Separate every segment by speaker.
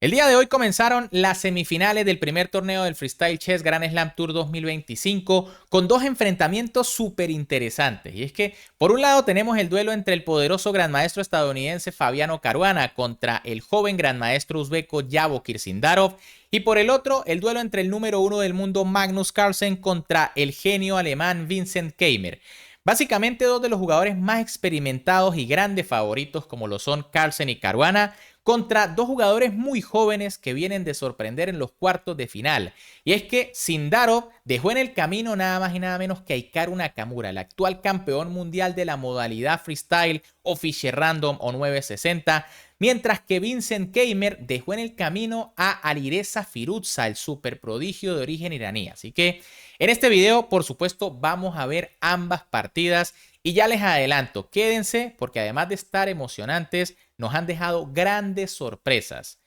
Speaker 1: El día de hoy comenzaron las semifinales del primer torneo del Freestyle Chess Grand Slam Tour 2025 con dos enfrentamientos súper interesantes. Y es que, por un lado, tenemos el duelo entre el poderoso grandmaestro estadounidense Fabiano Caruana contra el joven grandmaestro uzbeko Yavo Kirsindarov. Y por el otro, el duelo entre el número uno del mundo Magnus Carlsen contra el genio alemán Vincent Keimer. Básicamente dos de los jugadores más experimentados y grandes favoritos como lo son Carlsen y Caruana contra dos jugadores muy jóvenes que vienen de sorprender en los cuartos de final. Y es que Sindarov dejó en el camino nada más y nada menos que a Hikaru Nakamura, el actual campeón mundial de la modalidad freestyle o Fischer Random o 960, mientras que Vincent Keimer dejó en el camino a Alireza Firouzja, el superprodigio de origen iraní. Así que en este video, por supuesto, vamos a ver ambas partidas y ya les adelanto, quédense porque además de estar emocionantes, nos han dejado grandes sorpresas.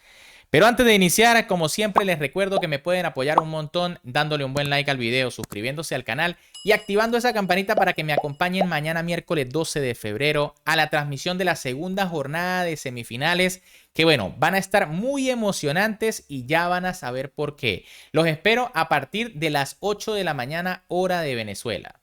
Speaker 1: Pero antes de iniciar, como siempre, les recuerdo que me pueden apoyar un montón dándole un buen like al video, suscribiéndose al canal y activando esa campanita para que me acompañen mañana miércoles 12 de febrero a la transmisión de la segunda jornada de semifinales que, bueno, van a estar muy emocionantes y ya van a saber por qué. Los espero a partir de las 8 de la mañana hora de Venezuela.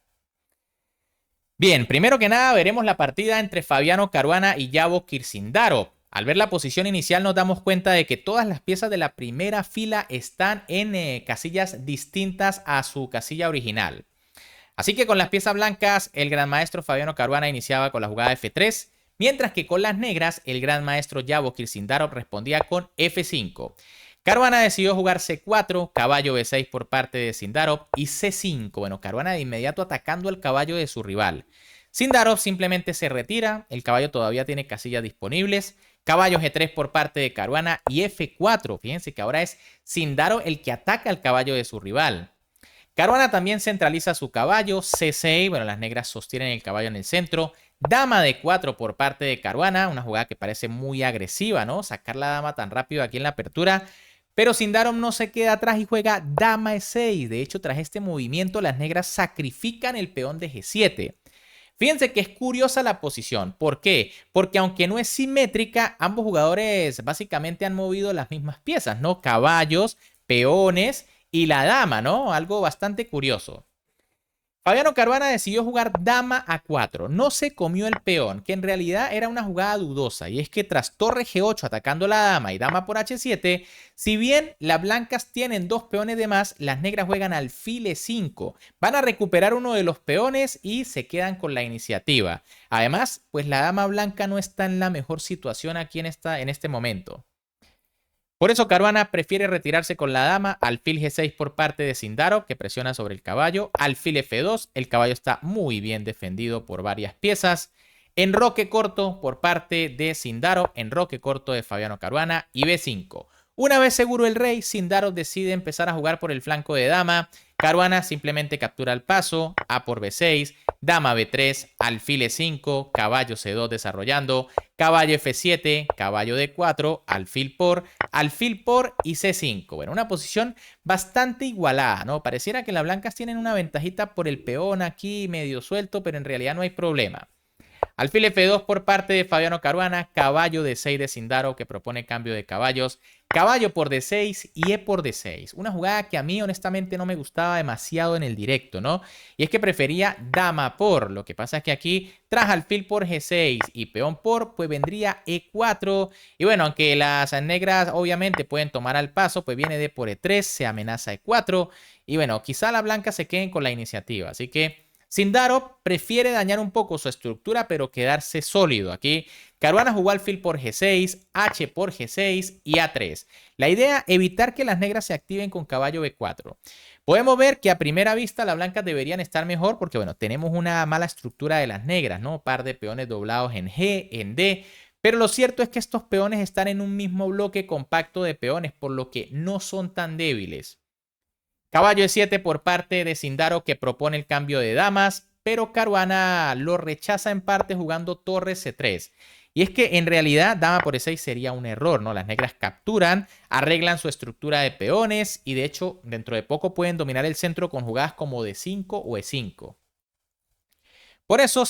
Speaker 1: Bien, primero que nada veremos la partida entre Fabiano Caruana y Yavo Kirsindarov. Al ver la posición inicial nos damos cuenta de que todas las piezas de la primera fila están en casillas distintas a su casilla original. Así que con las piezas blancas el gran maestro Fabiano Caruana iniciaba con la jugada F3, mientras que con las negras el gran maestro Yavo Kirsindarov respondía con F5. Caruana decidió jugar C4, caballo B6 por parte de Sindarov y C5. Bueno, Caruana de inmediato atacando al caballo de su rival. Sindarov simplemente se retira, el caballo todavía tiene casillas disponibles. Caballo G3 por parte de Caruana y F4. Fíjense que ahora es Sindarov el que ataca al caballo de su rival. Caruana también centraliza su caballo, C6, bueno, las negras sostienen el caballo en el centro. Dama D4 por parte de Caruana, una jugada que parece muy agresiva, ¿no? Sacar la dama tan rápido aquí en la apertura. Pero Sindarov no se queda atrás y juega dama E6. De hecho, tras este movimiento, las negras sacrifican el peón de G7. Fíjense que es curiosa la posición. ¿Por qué? Porque aunque no es simétrica, ambos jugadores básicamente han movido las mismas piezas, ¿no? Caballos, peones y la dama, ¿no? Algo bastante curioso. Fabiano Caruana decidió jugar dama A4, no se comió el peón, que en realidad era una jugada dudosa, y es que tras torre G8 atacando la dama y dama por H7, si bien las blancas tienen dos peones de más, las negras juegan alfil E5, van a recuperar uno de los peones y se quedan con la iniciativa. Además, pues la dama blanca no está en la mejor situación aquí en este momento. Por eso Caruana prefiere retirarse con la dama, alfil G6 por parte de Sindarov, que presiona sobre el caballo, alfil F2, el caballo está muy bien defendido por varias piezas, enroque corto por parte de Sindarov, enroque corto de Fabiano Caruana y B5. Una vez seguro el rey, Sindarov decide empezar a jugar por el flanco de dama, Caruana simplemente captura el paso, A por B6, dama B3, alfil E5, caballo C2 desarrollando, caballo F7, caballo D4, alfil por y C5. Bueno, una posición bastante igualada, ¿no? Pareciera que las blancas tienen una ventajita por el peón aquí medio suelto, pero en realidad no hay problema. Alfil F2 por parte de Fabiano Caruana, caballo D6 de Sindarov que propone cambio de caballos, caballo por D6 y E por D6. Una jugada que a mí honestamente no me gustaba demasiado en el directo, ¿no? Y es que prefería dama por. Lo que pasa es que aquí tras alfil por G6 y peón por, pues vendría E4. Y bueno, aunque las negras obviamente pueden tomar al paso, pues viene D por E3, se amenaza E4. Y bueno, quizá las blancas se queden con la iniciativa. Así que Sindarov prefiere dañar un poco su estructura, pero quedarse sólido. Aquí Caruana jugó alfil por G6, H por G6 y A3. La idea, evitar que las negras se activen con caballo B4. Podemos ver que a primera vista las blancas deberían estar mejor porque, bueno, tenemos una mala estructura de las negras, ¿no? Par de peones doblados en G, en D. Pero lo cierto es que estos peones están en un mismo bloque compacto de peones, por lo que no son tan débiles. Caballo E7 por parte de Sindarov que propone el cambio de damas, pero Caruana lo rechaza en parte jugando torre C3. Y es que en realidad dama por E6 sería un error, ¿no? Las negras capturan, arreglan su estructura de peones y de hecho dentro de poco pueden dominar el centro con jugadas como D5 o E5. Por eso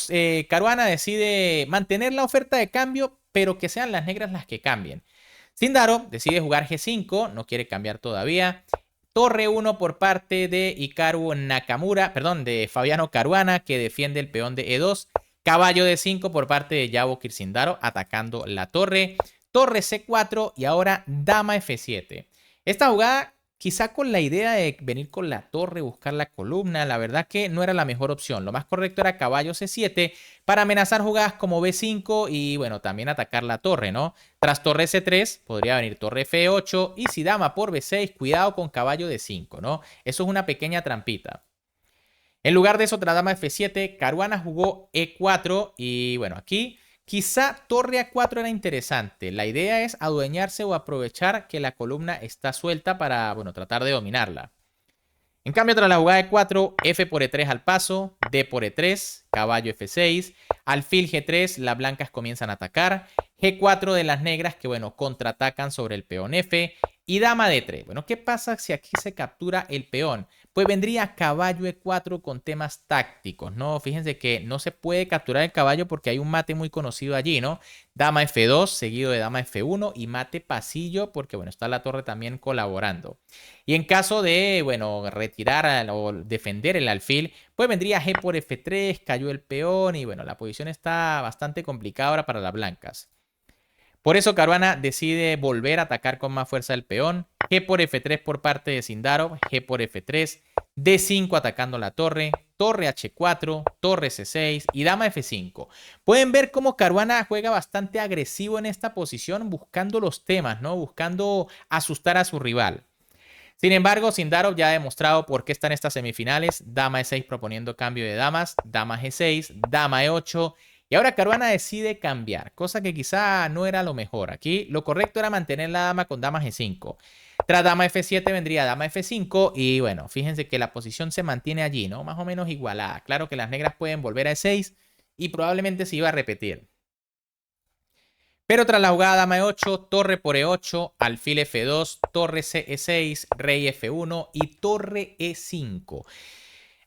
Speaker 1: Caruana decide mantener la oferta de cambio, pero que sean las negras las que cambien. Sindaro decide jugar G5, no quiere cambiar todavía. Torre 1 por parte de Hikaru Nakamura, perdón, de Fabiano Caruana, que defiende el peón de E2. Caballo D5 por parte de Yabo Sindaro, atacando la torre. Torre C4 y ahora dama F7. Esta jugada, quizá con la idea de venir con la torre, buscar la columna, la verdad que no era la mejor opción. Lo más correcto era caballo C7 para amenazar jugadas como B5 y, bueno, también atacar la torre, ¿no? Tras torre C3 podría venir torre F8 y si dama por B6, cuidado con caballo D5, ¿no? Eso es una pequeña trampita. En lugar de eso, tras dama F7, Caruana jugó E4 y, bueno, aquí quizá torre A4 era interesante. La idea es adueñarse o aprovechar que la columna está suelta para, bueno, tratar de dominarla. En cambio, tras la jugada de 4, F por E3 al paso, D por E3, caballo F6, alfil G3, las blancas comienzan a atacar, G4 de las negras que, bueno, contraatacan sobre el peón F y dama D3. Bueno, ¿qué pasa si aquí se captura el peón? Pues vendría caballo E4 con temas tácticos, ¿no? Fíjense que no se puede capturar el caballo porque hay un mate muy conocido allí, ¿no? Dama F2 seguido de dama F1 y mate pasillo porque, bueno, está la torre también colaborando. Y en caso de, bueno, retirar o defender el alfil, pues vendría G por F3, cayó el peón y, bueno, la posición está bastante complicada ahora para las blancas. Por eso Caruana decide volver a atacar con más fuerza el peón. G por F3 por parte de Sindaro, G por F3, D5 atacando la torre, torre H4, torre C6 y dama F5. Pueden ver cómo Caruana juega bastante agresivo en esta posición buscando los temas, ¿no? Buscando asustar a su rival. Sin embargo, Sindarov ya ha demostrado por qué está en estas semifinales. Dama E6 proponiendo cambio de damas, dama G6, dama E8. Y ahora Caruana decide cambiar, cosa que quizá no era lo mejor. Aquí lo correcto era mantener la dama con dama G5. Tras dama F7 vendría dama F5 y, bueno, fíjense que la posición se mantiene allí, ¿no? Más o menos igualada. Claro que las negras pueden volver a E6 y probablemente se iba a repetir. Pero tras la jugada dama E8, torre por E8, alfil F2, torre E6, rey F1 y torre E5.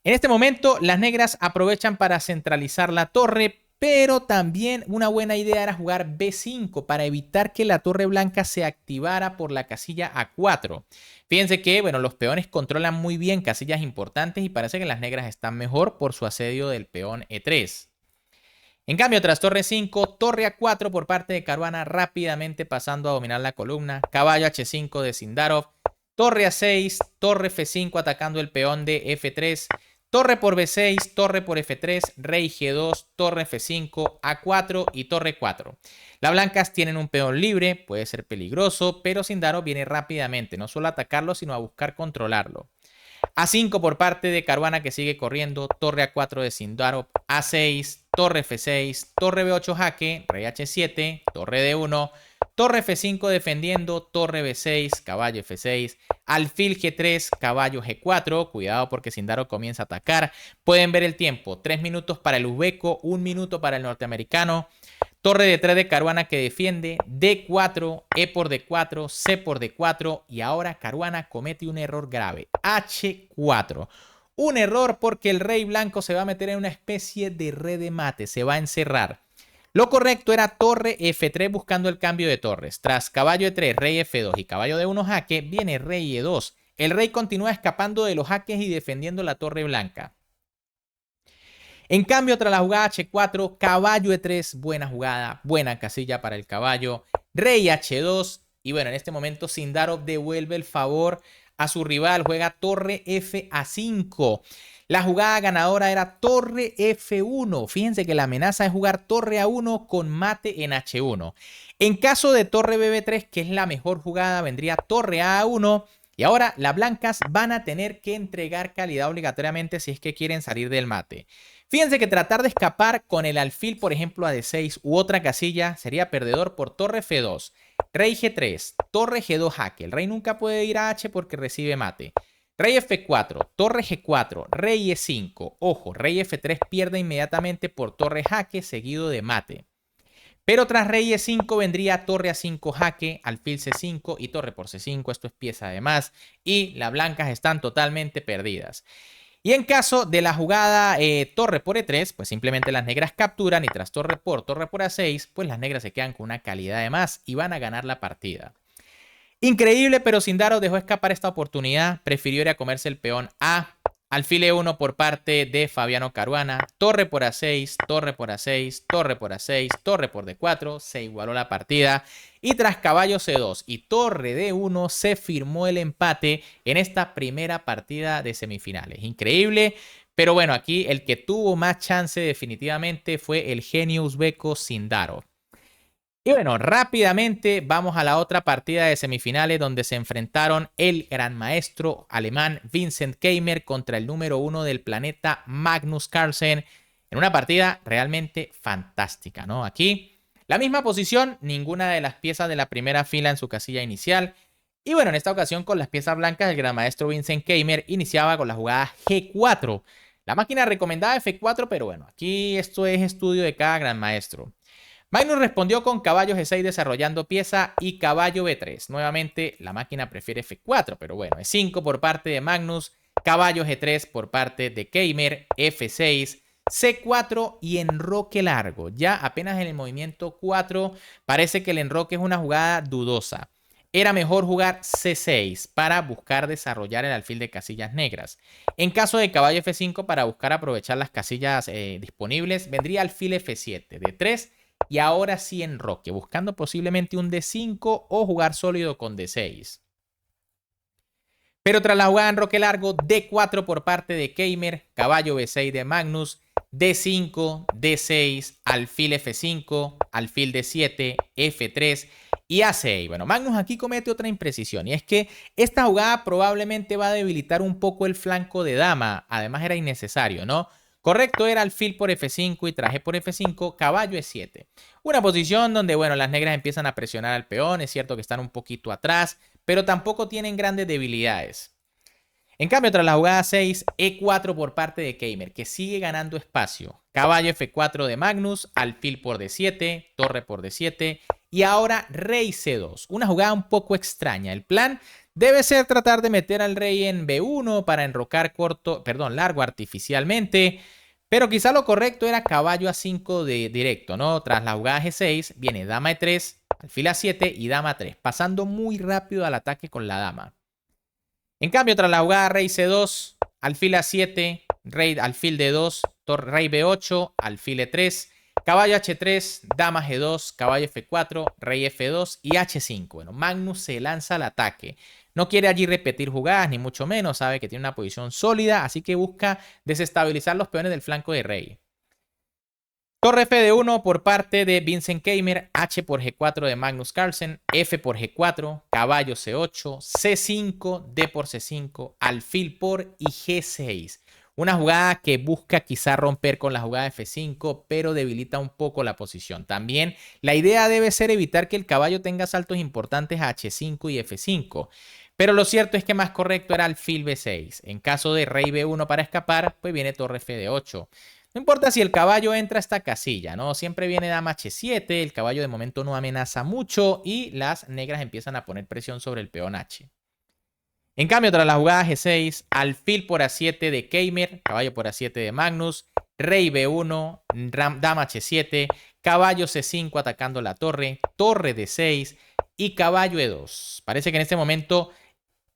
Speaker 1: En este momento, las negras aprovechan para centralizar la torre, pero también una buena idea era jugar B5 para evitar que la torre blanca se activara por la casilla A4. Fíjense que, bueno, los peones controlan muy bien casillas importantes y parece que las negras están mejor por su asedio del peón E3. En cambio, tras torre 5, torre A4 por parte de Caruana, rápidamente pasando a dominar la columna. Caballo H5 de Sindarov. Torre A6, torre F5 atacando el peón de F3. Torre por B6, torre por F3, rey G2, torre F5, A4 y torre 4. Las blancas tienen un peón libre, puede ser peligroso, pero Sindarov viene rápidamente, no solo a atacarlo, sino a buscar controlarlo. A5 por parte de Caruana que sigue corriendo, torre A4 de Sindarov, A6, torre F6, torre B8 jaque, rey H7, torre D1, torre F5 defendiendo, torre B6, caballo F6, alfil G3, caballo G4, cuidado porque Sindarov comienza a atacar. Pueden ver el tiempo, 3 minutos para el uzbeco, 1 minuto para el norteamericano. Torre de 3 de Caruana que defiende, D4, E por D4, C por D4 y ahora Caruana comete un error grave, H4. Un error porque el rey blanco se va a meter en una especie de red de mate, se va a encerrar. Lo correcto era torre F3 buscando el cambio de torres. Tras caballo E3, rey F2 y caballo D1 jaque, viene rey E2. El rey continúa escapando de los jaques y defendiendo la torre blanca. En cambio, tras la jugada H4, caballo E3, buena jugada, buena casilla para el caballo, rey H2 y, bueno, en este momento Sindarov devuelve el favor a su rival, juega torre F A5. La jugada ganadora era torre F1. Fíjense que la amenaza es jugar torre A1 con mate en H1. En caso de torre BB3, que es la mejor jugada, vendría torre A1. Y ahora las blancas van a tener que entregar calidad obligatoriamente si es que quieren salir del mate. Fíjense que tratar de escapar con el alfil, por ejemplo, a D6 u otra casilla sería perdedor por torre F2, rey G3, torre G2 jaque. El rey nunca puede ir a H porque recibe mate. Rey F4, torre G4, rey E5. Ojo, rey F3 pierde inmediatamente por torre jaque seguido de mate. Pero tras rey E5 vendría torre A5 jaque, alfil C5 y torre por C5. Esto es pieza de más y las blancas están totalmente perdidas. Y en caso de la jugada torre por E3, pues simplemente las negras capturan y tras torre por A6, pues las negras se quedan con una calidad de más y van a ganar la partida. Increíble, pero Sindaro dejó escapar esta oportunidad. Prefirió ir a comerse el peón A. Alfil E1 por parte de Fabiano Caruana. Torre por A6, torre por A6, torre por A6, torre por D4. Se igualó la partida. Y tras caballo C2 y torre D1 se firmó el empate en esta primera partida de semifinales. Increíble. Pero bueno, aquí el que tuvo más chance definitivamente fue el genio uzbeco Sindaro. Y bueno, rápidamente vamos a la otra partida de semifinales donde se enfrentaron el gran maestro alemán Vincent Keimer contra el número 1 del planeta Magnus Carlsen en una partida realmente fantástica, ¿no? Aquí la misma posición, ninguna de las piezas de la primera fila en su casilla inicial. Y bueno, en esta ocasión con las piezas blancas el gran maestro Vincent Keimer iniciaba con la jugada G4. La máquina recomendaba F4, pero bueno, aquí esto es estudio de cada gran maestro. Magnus respondió con caballo G6 desarrollando pieza y caballo B3. Nuevamente la máquina prefiere F4, pero bueno, E5 por parte de Magnus, caballo G3 por parte de Keimer, F6, C4 y enroque largo. Ya apenas en el movimiento 4 parece que el enroque es una jugada dudosa. Era mejor jugar C6 para buscar desarrollar el alfil de casillas negras. En caso de caballo F5 para buscar aprovechar las casillas disponibles, vendría alfil F7, D3 y ahora sí enroque, buscando posiblemente un D5 o jugar sólido con D6. Pero tras la jugada enroque largo, D4 por parte de Keimer, caballo B6 de Magnus, D5, D6, alfil F5, alfil D7, F3 y A6. Bueno, Magnus aquí comete otra imprecisión y es que esta jugada probablemente va a debilitar un poco el flanco de dama. Además era innecesario, ¿no? Correcto era alfil por F5 y traje por F5, caballo E7. Una posición donde, bueno, las negras empiezan a presionar al peón. Es cierto que están un poquito atrás, pero tampoco tienen grandes debilidades. En cambio, tras la jugada 6, E4 por parte de Keimer, que sigue ganando espacio. Caballo F4 de Magnus, alfil por D7, torre por D7 y ahora rey C2. Una jugada un poco extraña. El plan debe ser tratar de meter al rey en B1 para enrocar largo artificialmente. Pero quizá lo correcto era caballo A5 de directo, ¿no? Tras la jugada G6 viene dama E3, alfil A7 y dama A3, pasando muy rápido al ataque con la dama. En cambio, tras la jugada rey C2, alfil A7, rey alfil D2, rey B8, alfil E3, caballo H3, dama G2, caballo F4, rey F2 y H5. Bueno, Magnus se lanza al ataque. No quiere allí repetir jugadas, ni mucho menos. Sabe que tiene una posición sólida, así que busca desestabilizar los peones del flanco de rey. Torre F1 por parte de Vincent Keimer, H por G4 de Magnus Carlsen, F por G4, caballo C8, C5, D por C5, alfil por y G6. Una jugada que busca quizá romper con la jugada F5, pero debilita un poco la posición. También la idea debe ser evitar que el caballo tenga saltos importantes a H5 y F5. Pero lo cierto es que más correcto era alfil B6. En caso de rey B1 para escapar, pues viene torre FD8. No importa si el caballo entra a esta casilla, ¿no? Siempre viene dama H7, el caballo de momento no amenaza mucho y las negras empiezan a poner presión sobre el peón H. En cambio, tras la jugada G6, alfil por A7 de Keimer, caballo por A7 de Magnus, rey B1, dama H7, caballo C5 atacando la torre, torre D6 y caballo E2. Parece que en este momento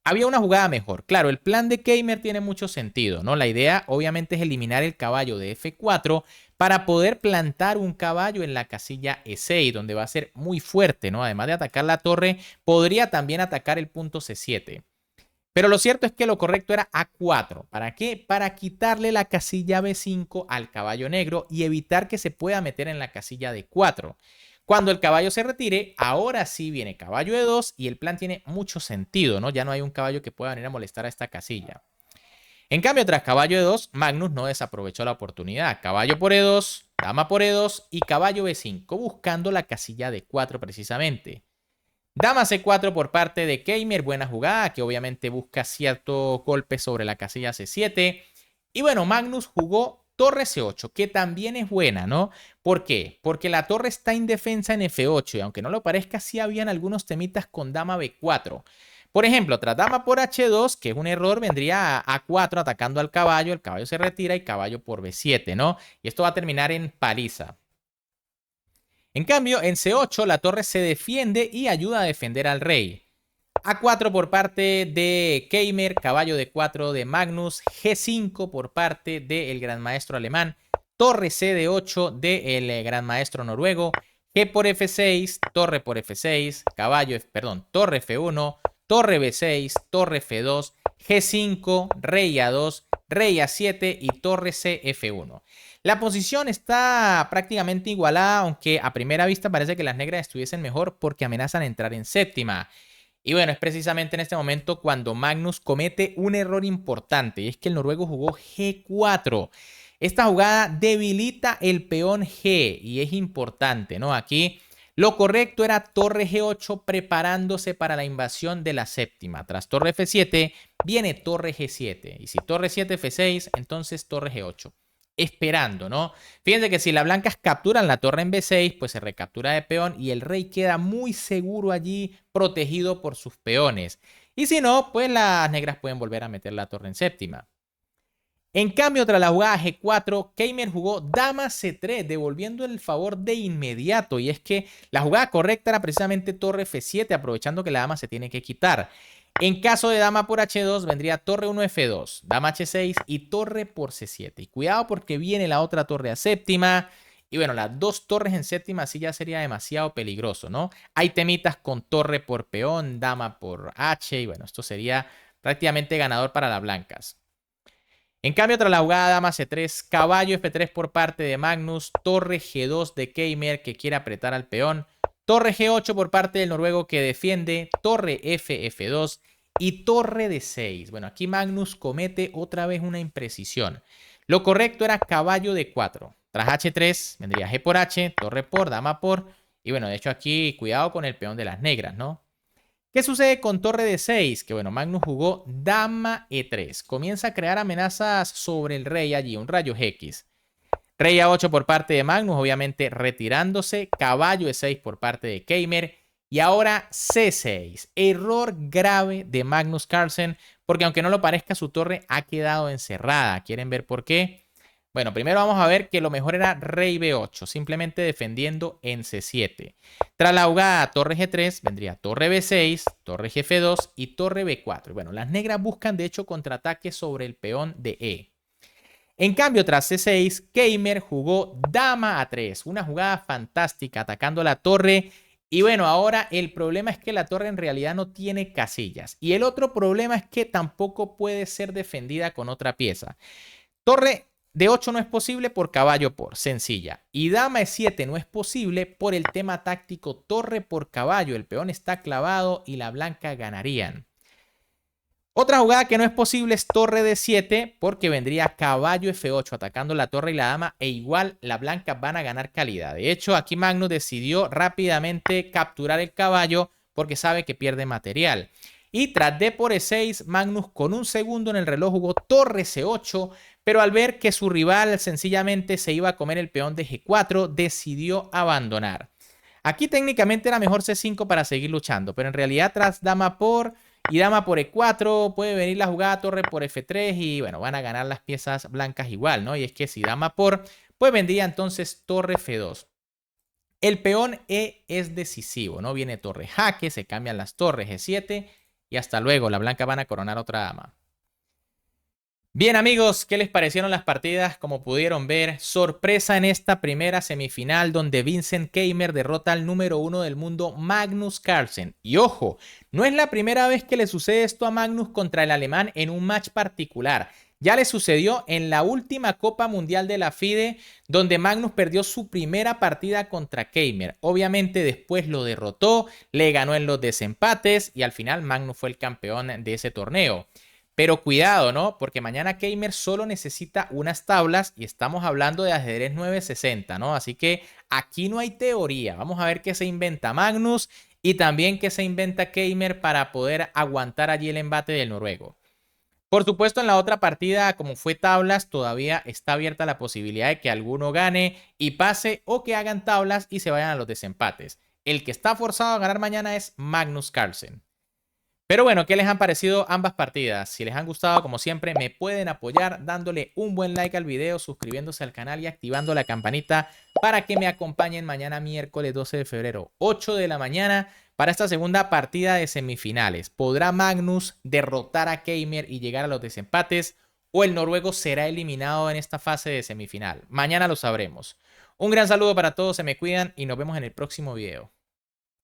Speaker 1: había una jugada mejor. Claro, el plan de Keimer tiene mucho sentido, ¿no? La idea obviamente es eliminar el caballo de F4 para poder plantar un caballo en la casilla E6, donde va a ser muy fuerte, ¿no? Además de atacar la torre, podría también atacar el punto C7. Pero lo cierto es que lo correcto era A4. ¿Para qué? Para quitarle la casilla B5 al caballo negro y evitar que se pueda meter en la casilla D4. Cuando el caballo se retire, ahora sí viene caballo E2 y el plan tiene mucho sentido, ¿no? Ya no hay un caballo que pueda venir a molestar a esta casilla. En cambio, tras caballo E2, Magnus no desaprovechó la oportunidad. Caballo por E2, dama por E2 y caballo B5, buscando la casilla D4 precisamente. Dama C4 por parte de Keimer, buena jugada, que obviamente busca cierto golpe sobre la casilla C7. Y bueno, Magnus jugó torre C8, que también es buena, ¿no? ¿Por qué? Porque la torre está indefensa en F8 y aunque no lo parezca, sí habían algunos temitas con dama B4. Por ejemplo, tras dama por H2, que es un error, vendría a A4 atacando al caballo, el caballo se retira y caballo por B7, ¿no? Y esto va a terminar en paliza. En cambio, en C8 la torre se defiende y ayuda a defender al rey. A4 por parte de Keimer, caballo D4 de Magnus, G5 por parte del gran maestro alemán, torre CD8 del gran maestro noruego, G por F6, torre por F6, torre F1, torre B6, torre F2, G5, rey A2, rey A7 y torre CF1. La posición está prácticamente igualada, aunque a primera vista parece que las negras estuviesen mejor porque amenazan entrar en séptima. Y bueno, es precisamente en este momento cuando Magnus comete un error importante, y es que el noruego jugó G4. Esta jugada debilita el peón G y es importante, ¿no? Aquí lo correcto era torre G8 preparándose para la invasión de la séptima. Tras torre F7 viene torre G7 y si torre 7 F6, entonces torre G8. Esperando, ¿no? Fíjense que si las blancas capturan la torre en B6, pues se recaptura de peón y el rey queda muy seguro allí, protegido por sus peones. Y si no, pues las negras pueden volver a meter la torre en séptima. En cambio, tras la jugada G4, Keimer jugó dama C3, devolviendo el favor de inmediato. Y es que la jugada correcta era precisamente torre F7, aprovechando que la dama se tiene que quitar. En caso de dama por H2, vendría torre 1 F2, dama H6 y torre por C7. Y cuidado porque viene la otra torre a séptima. Y bueno, las dos torres en séptima sí ya sería demasiado peligroso, ¿no? Hay temitas con torre por peón, dama por H. Y bueno, esto sería prácticamente ganador para las blancas. En cambio, tras la jugada dama C3, caballo F3 por parte de Magnus, torre G2 de Keimer que quiere apretar al peón, torre G8 por parte del noruego que defiende, torre F2 y torre D6. Bueno, aquí Magnus comete otra vez una imprecisión. Lo correcto era caballo D4. Tras H3 vendría G por H, torre por, dama por. Y bueno, de hecho aquí cuidado con el peón de las negras, ¿no? ¿Qué sucede con torre de 6? Que bueno, Magnus jugó dama E3. Comienza a crear amenazas sobre el rey allí, un rayo X. Rey A8 por parte de Magnus, obviamente retirándose. Caballo E6 por parte de Keimer. Y ahora C6. Error grave de Magnus Carlsen, porque aunque no lo parezca, su torre ha quedado encerrada. ¿Quieren ver por qué? Bueno, primero vamos a ver que lo mejor era rey B8, simplemente defendiendo en C7. Tras la jugada torre G3, vendría torre B6, torre Gf2 y torre B4. Bueno, las negras buscan de hecho contraataque sobre el peón de E. En cambio, tras C6, Keimer jugó dama A3, una jugada fantástica atacando la torre. Y bueno, ahora el problema es que la torre en realidad no tiene casillas. Y el otro problema es que tampoco puede ser defendida con otra pieza. Torre D8 no es posible por caballo por, sencilla. Y dama E7 no es posible por el tema táctico torre por caballo. El peón está clavado y la blanca ganarían. Otra jugada que no es posible es torre D7 porque vendría caballo F8 atacando la torre y la dama e igual las blancas van a ganar calidad. De hecho, aquí Magnus decidió rápidamente capturar el caballo porque sabe que pierde material. Y tras D por E6, Magnus con un segundo en el reloj jugó torre C8, pero al ver que su rival sencillamente se iba a comer el peón de G4, decidió abandonar. Aquí técnicamente era mejor C5 para seguir luchando, pero en realidad tras dama por y dama por E4 puede venir la jugada torre por F3 y bueno, van a ganar las piezas blancas igual, ¿no? Y es que si dama por, pues vendría entonces torre F2. El peón E es decisivo, ¿no? Viene torre jaque, se cambian las torres G7 y hasta luego, la blanca van a coronar otra dama. Bien amigos, ¿qué les parecieron las partidas? Como pudieron ver, sorpresa en esta primera semifinal donde Vincent Keimer derrota al número 1 del mundo Magnus Carlsen. Y ojo, no es la primera vez que le sucede esto a Magnus contra el alemán en un match particular. Ya le sucedió en la última Copa Mundial de la FIDE, donde Magnus perdió su primera partida contra Keimer. Obviamente después lo derrotó, le ganó en los desempates y al final Magnus fue el campeón de ese torneo. Pero cuidado, ¿no? Porque mañana Keimer solo necesita unas tablas y estamos hablando de ajedrez 960, ¿no? Así que aquí no hay teoría. Vamos a ver qué se inventa Magnus y también qué se inventa Keimer para poder aguantar allí el embate del noruego. Por supuesto, en la otra partida, como fue tablas, todavía está abierta la posibilidad de que alguno gane y pase o que hagan tablas y se vayan a los desempates. El que está forzado a ganar mañana es Magnus Carlsen. Pero bueno, ¿qué les han parecido ambas partidas? Si les han gustado, como siempre, me pueden apoyar dándole un buen like al video, suscribiéndose al canal y activando la campanita para que me acompañen mañana miércoles 12 de febrero, 8 de la mañana, para esta segunda partida de semifinales. ¿Podrá Magnus derrotar a Keimer y llegar a los desempates? ¿O el noruego será eliminado en esta fase de semifinal? Mañana lo sabremos. Un gran saludo para todos, se me cuidan y nos vemos en el próximo video.